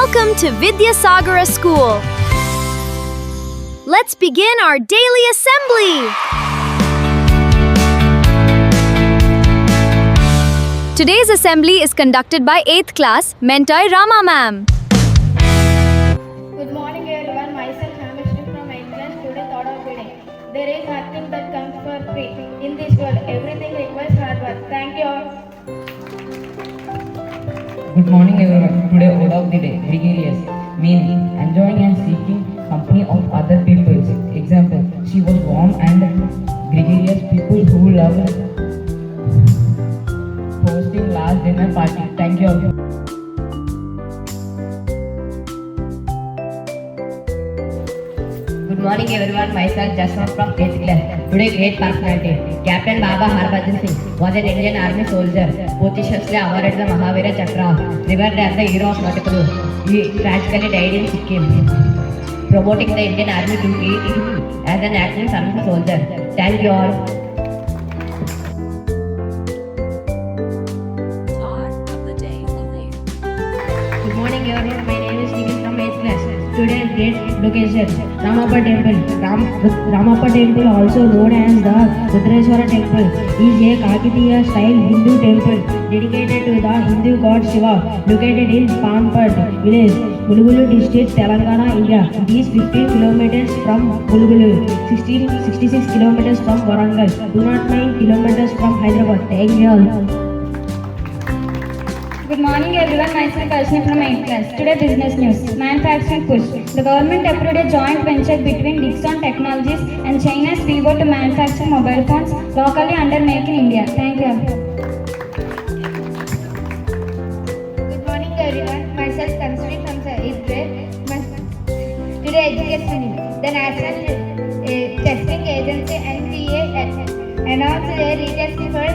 Welcome to Vidyasagara School. Let's begin our daily assembly. Today's assembly is conducted by 8th class mentor Rama Mam. Good morning everyone, myself Hamish from 8th class. Today thought of the day. There is nothing that comes for free. In this world, everything requires hard work. Thank you all. Good morning everyone. Today word of the day, gregarious, meaning enjoying and seeking company of other people. Example, she was warm and gregarious, people who love hosting large dinner party. Thank you all. Good morning everyone, myself Jaswant from 8th class. Today great personality. Captain Baba Harbhajan Singh was an Indian army soldier, posthumously awarded the Mahavira Chakra, revered as the hero of Natakuru. He tragically died in Sikkim, promoting the Indian army to him as an active service soldier. Thank you all. Good morning everyone, my name is Nikhil from 8th class. Today great location, Rama Mam temple, also known as the Vidyasagara temple, is a Kakatiya style Hindu temple dedicated to the Hindu god Shiva, located in Pampad village, Mulugulu district, Telangana, India. It is 15 kilometers from Mulugulu, 66 kilometers from Warangal, 209 kilometers from Hyderabad. Thank you all. Good morning everyone, myself Ashni from 8th class. Today business news. Manufacturing push. The government approved a joint venture between Dixon Technologies and China's Vivo to manufacture mobile phones locally under Make in India. Thank you. Good morning everyone, myself Kansri from 8th grade. Today education news. The National Testing Agency NTA announced a retesting for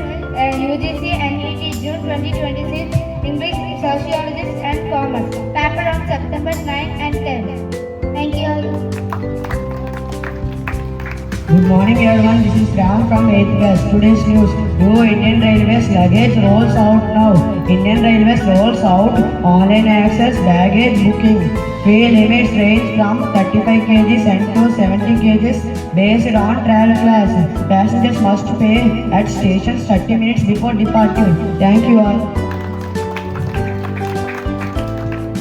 UGC and NET June 2026. English, Sociologists and Commerce. Paper on September 9 and 10. Thank you all. Good morning everyone, this is Ram from 8th class. Today's news, New Indian Railways luggage rolls out now. Indian Railways rolls out online access baggage booking. Fee limits range from 35 kg and to 70 kg based on travel class. Passengers must pay at stations 30 minutes before departure. Thank you all.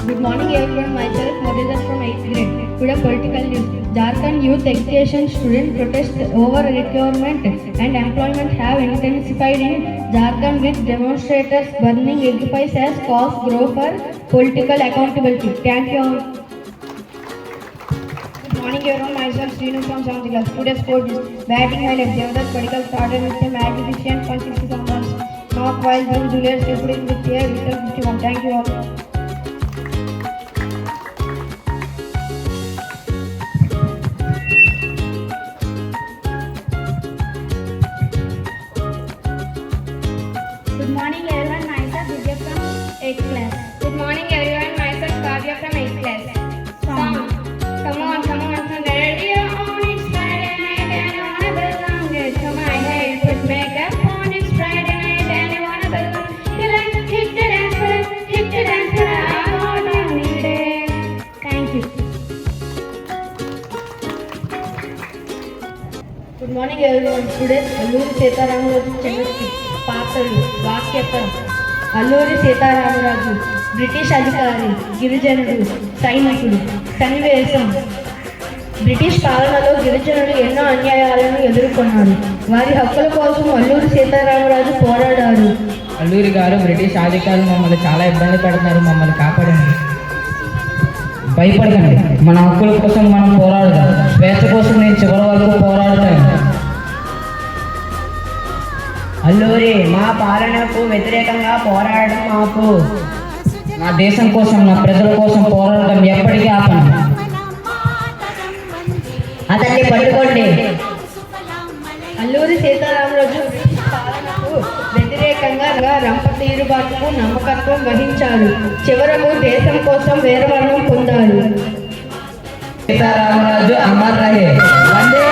Good morning everyone, myself Madhya from 8th grade. Today political news. Jharkhand youth education student protests over requirement and employment have intensified in Jharkhand with demonstrators burning edifices as costs grow for political accountability. Thank you all. Good morning everyone, myself Srinu from 7th class. Today's sport is batting highlight. Devadat Medical started with a magnificent 161 runs. Knock while June Julius including with a little 51. Thank you all. Good morning everyone, myself Vidya from 8th class. Good morning everyone, myself Kavya from 8th class. Song. Come on, from the radio on, it's Friday night and I wanna belong it. To my head, put makeup on, it's Friday night and I wanna belong. You like hit the dance floor, I wanna need it. Thank you. Good morning everyone, today Alluri Sitaramuraju Chennukki. పాత్రలు వాక్యతం Alluri Sitaramaraju British అధికారి గిరిజనుడు సైనికుడు సన్నివేశం British పాలనలో గిరిజనులు ఎన్నో అన్యాయాలను ఎదుర్కొన్నారు. వారి హక్కుల కోసం అల్లూరి సీతారామరాజు పోరాడారు. అల్లూరి గారు బ్రిటిష్ అధికారులు మమ్మల్ని చాలా ఇబ్బంది పెడుతున్నారు, మమ్మల్ని కాపాడండి. భయపడకండి, మన హక్కుల కోసం మనం పోరాడదాం. స్వేచ్ఛ కోసం నేను చివరి వరకు పోరాడతాను. అల్లూరి మా పాలనకు వ్యతిరేకంగా పోరాడడం మాకు. నా దేశం కోసం, నా ప్రజల కోసం పోరాడడం ఎప్పటికీ ఆపను. అతన్ని పట్టుకోండి. అల్లూరి సీతారామరాజు పాలనకు వ్యతిరేకంగా రంప తీరుబాటుకు నమ్మకత్వం వహించారు. చివరకు దేశం కోసం వీరమరణం పొందారు. సీతారామరాజు అమర్ రహే. వందే